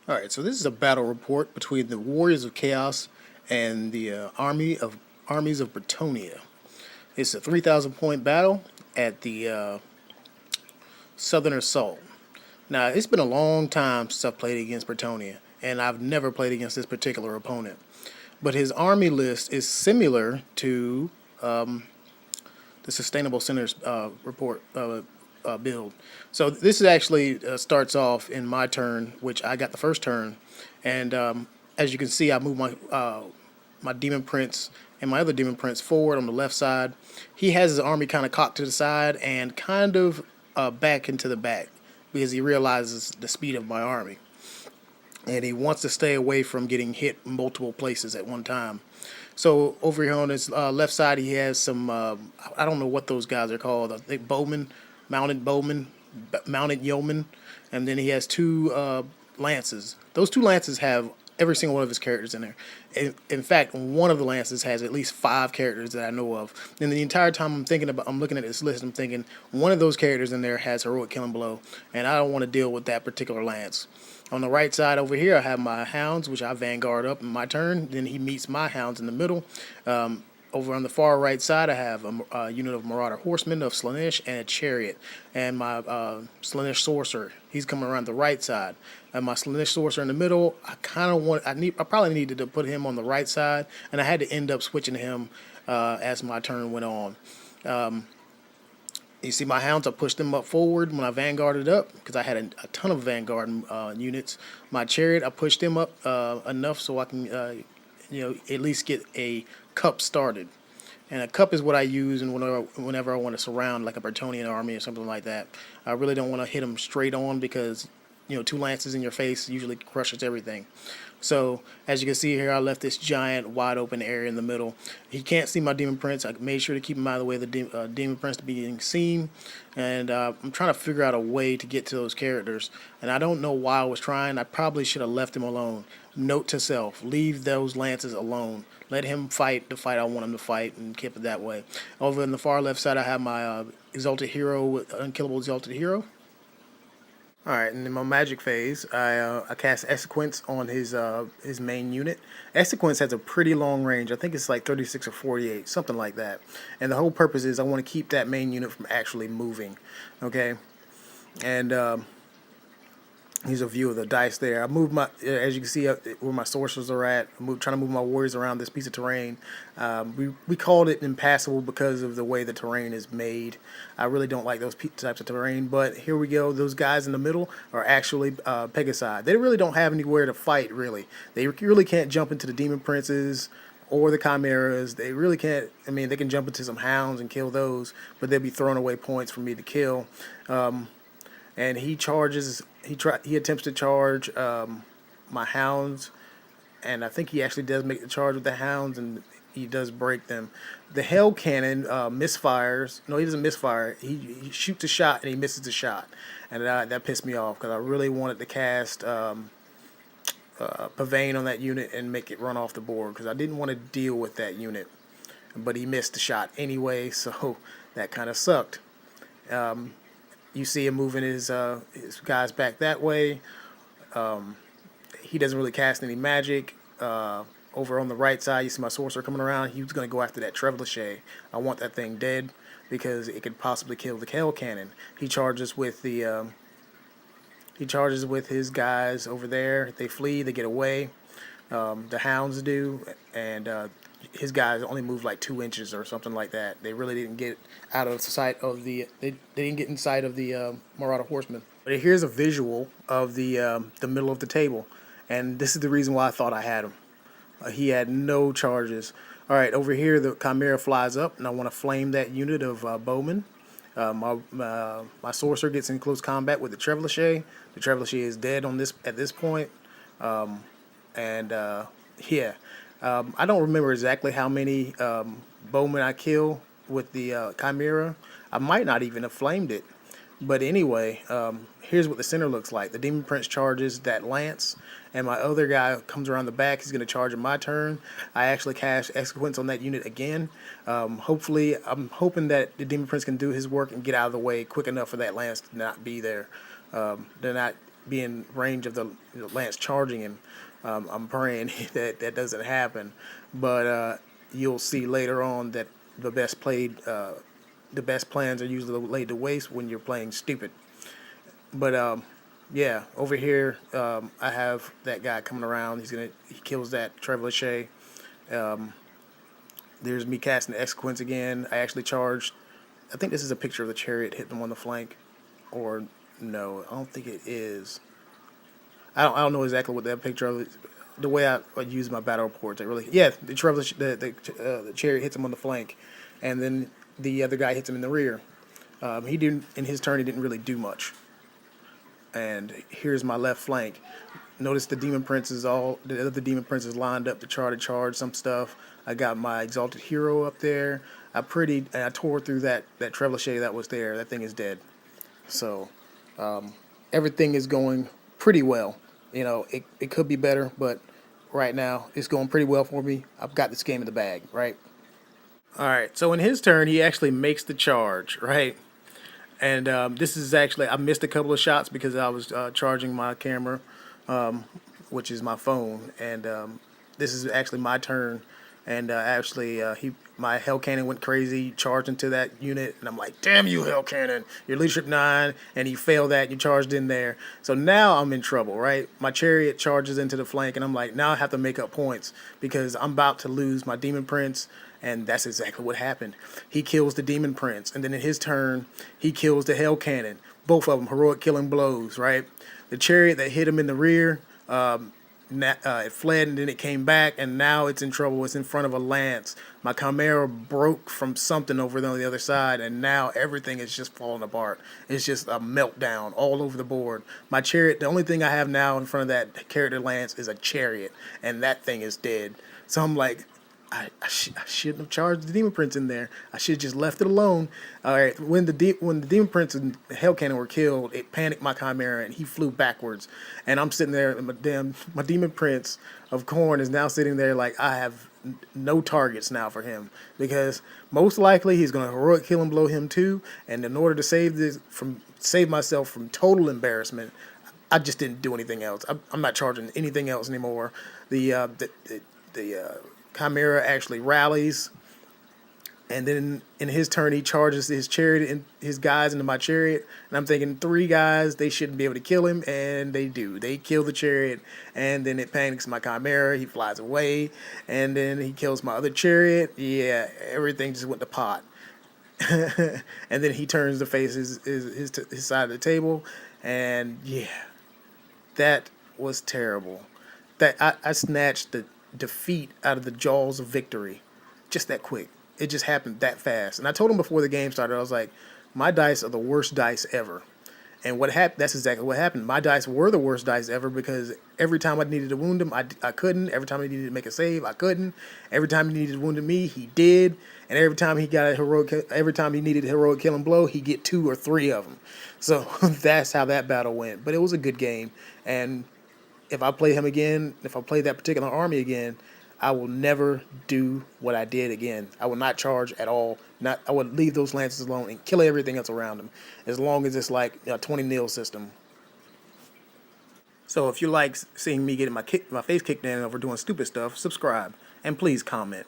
Alright, so this is a battle report between the Warriors of Chaos and the Armies of Bretonnia. It's a 3,000 point battle at the Southern Assault. Now, it's been a long time since I've played against Bretonnia, and I've never played against this particular opponent. But his army list is similar to the Sustainable Centers report build. So this is actually starts off in my turn, which I got the first turn, and as you can see, I moved my Demon Prince and my other Demon Prince forward on the left side. He has his army kind of cocked to the side and kind of back into the back because he realizes the speed of my army, and he wants to stay away from getting hit multiple places at one time. So over here on his left side, he has some I don't know what those guys are called. I think bowmen, mounted yeomen, and then he has two lances. Those two lances have every single one of his characters in there. In fact, one of the lances has at least 5 characters that I know of. And the entire time I'm looking at this list, I'm thinking one of those characters in there has heroic killing blow, and I don't want to deal with that particular lance. On the right side over here, I have my hounds, which I vanguard up in my turn. Then he meets my hounds in the middle. Over on the far right side, I have a unit of Marauder Horsemen of Slaanesh and a Chariot, and my Slaanesh Sorcerer. He's coming around the right side, and my Slaanesh Sorcerer in the middle. I probably needed to put him on the right side, and I had to end up switching him as my turn went on. You see my hounds, I pushed them up forward when I vanguarded up because I had a ton of vanguard units. My chariot, I pushed them up enough so I can, at least get a cup started. And a cup is what I use and whenever I want to surround like a Bretonnian army or something like that. I really don't want to hit them straight on because, two lances in your face usually crushes everything. So as you can see here, I left this giant wide open area in the middle. He can't see my Demon Prince. I made sure to keep him out of the way of the Demon Prince to being seen. And I'm trying to figure out a way to get to those characters. And I don't know why I was trying. I probably should have left him alone. Note to self, leave those lances alone. Let him fight the fight I want him to fight and keep it that way. Over on the far left side, I have my Exalted Hero, Unkillable Exalted Hero. Alright, and in my magic phase, I cast Exequence on his main unit. Exequence has a pretty long range. I think it's like 36 or 48, something like that. And the whole purpose is I want to keep that main unit from actually moving. Okay? And here's a view of the dice there. I moved as you can see where my sorcerers are at. Trying to move my warriors around this piece of terrain. We called it impassable because of the way the terrain is made. I really don't like those types of terrain, but here we go. Those guys in the middle are actually Pegasi. They really don't have anywhere to fight, really. They really can't jump into the Demon Princes or the Chimeras. They really can't. I mean, they can jump into some hounds and kill those, but they'll be throwing away points for me to kill. And he charges. He attempts to charge my hounds, and I think he actually does make the charge with the hounds, and he does break them. The Hell Cannon misfires. No, he doesn't misfire. He shoots a shot and he misses the shot, and that pissed me off because I really wanted to cast Pavane on that unit and make it run off the board because I didn't want to deal with that unit, but he missed the shot anyway, so that kind of sucked. You see him moving his guys back that way. He doesn't really cast any magic. Over on the right side, you see my sorcerer coming around. He was going to go after that Trebuchet. I want that thing dead because it could possibly kill the Hell Cannon. He charges with his guys over there. They flee. They get away. The hounds do, and his guys only moved like 2 inches or something like that. They really didn't get out of sight of the. They didn't get inside of the Marauder Horsemen. But here's a visual of the middle of the table, and this is the reason why I thought I had him. He had no charges. All right, over here the Chimera flies up, and I want to flame that unit of bowmen. My sorcerer gets in close combat with the Trebuchet. The Trebuchet is dead at this point. And yeah, I don't remember exactly how many bowmen I kill with the Chimera. I might not even have flamed it. But anyway, here's what the center looks like. The Demon Prince charges that lance, and my other guy comes around the back. He's going to charge in my turn. I actually cast Exequence on that unit again. I'm hoping that the Demon Prince can do his work and get out of the way quick enough for that lance to not be there. be in range of the lance charging him. I'm praying that that doesn't happen, but you'll see later on that the the best plans are usually laid to waste when you're playing stupid. But yeah, over here I have that guy coming around. He kills that Trebuchet. There's me casting the Exequence again. I actually charged. I think this is a picture of the chariot hitting him on the flank, or no, I don't think it is. I don't know exactly what that picture of it. The way I use my battle reports, I really the chariot hits him on the flank, and then the other guy hits him in the rear. He didn't in his turn. He didn't really do much. And here's my left flank. Notice the other demon princes lined up to try to charge some stuff. I got my exalted hero up there. I tore through that trebuchet that was there. That thing is dead. So everything is going pretty well. It could be better, but right now it's going pretty well for me. I've got this game in the bag, right? All right. So in his turn, he actually makes the charge, right? And this is actually, I missed a couple of shots because I was charging my camera, which is my phone. And this is actually my turn. And my Hell Cannon went crazy, charged into that unit. And I'm like, damn you, Hell Cannon. You're leadership 9. And he failed that. You charged in there. So now I'm in trouble, right? My chariot charges into the flank. And I'm like, now I have to make up points because I'm about to lose my Demon Prince. And that's exactly what happened. He kills the Demon Prince, and then in his turn, he kills the Hell Cannon. Both of them heroic killing blows, right? The chariot that hit him in the rear, it fled and then it came back, and now it's in trouble. It's in front of a lance. My Chimera broke from something over there on the other side, and now everything is just falling apart. It's just a meltdown all over the board. My chariot, the only thing I have now in front of that character lance is a chariot, and that thing is dead. So I'm like, I shouldn't have charged the Demon Prince in there. I should have just left it alone. All right, when the Demon Prince and Hell Cannon were killed, it panicked my Chimera and he flew backwards. And I'm sitting there, and my Demon Prince of Corn is now sitting there like I have no targets now for him because most likely he's going to heroic kill and blow him too. And in order to save myself from total embarrassment, I just didn't do anything else. I'm not charging anything else anymore. The Chimera actually rallies, and then in his turn he charges his chariot and his guys into my chariot, and I'm thinking 3 guys, they shouldn't be able to kill him, and they do. They kill the chariot, and then it panics my Chimera. He flies away, and then he kills my other chariot. Yeah, everything just went to pot. And then he turns to face his side of the table, and yeah, that was terrible. That I snatched the defeat out of the jaws of victory just that quick. It just happened that fast. And I told him before the game started, I was like, my dice are the worst dice ever. And what happened? That's exactly what happened. My dice were the worst dice ever because every time I needed to wound him, I couldn't. Every time he needed to make a save, I couldn't. Every time he needed to wound me, he did. And every time he needed a heroic kill and blow, he'd get 2 or 3 of them. So that's how that battle went. But it was a good game. And if I play him again, if I play that particular army again, I will never do what I did again. I will not charge at all. I would leave those lances alone and kill everything else around them, as long as it's like a 20-nil system. So if you like seeing me getting my face kicked in over doing stupid stuff, subscribe and please comment.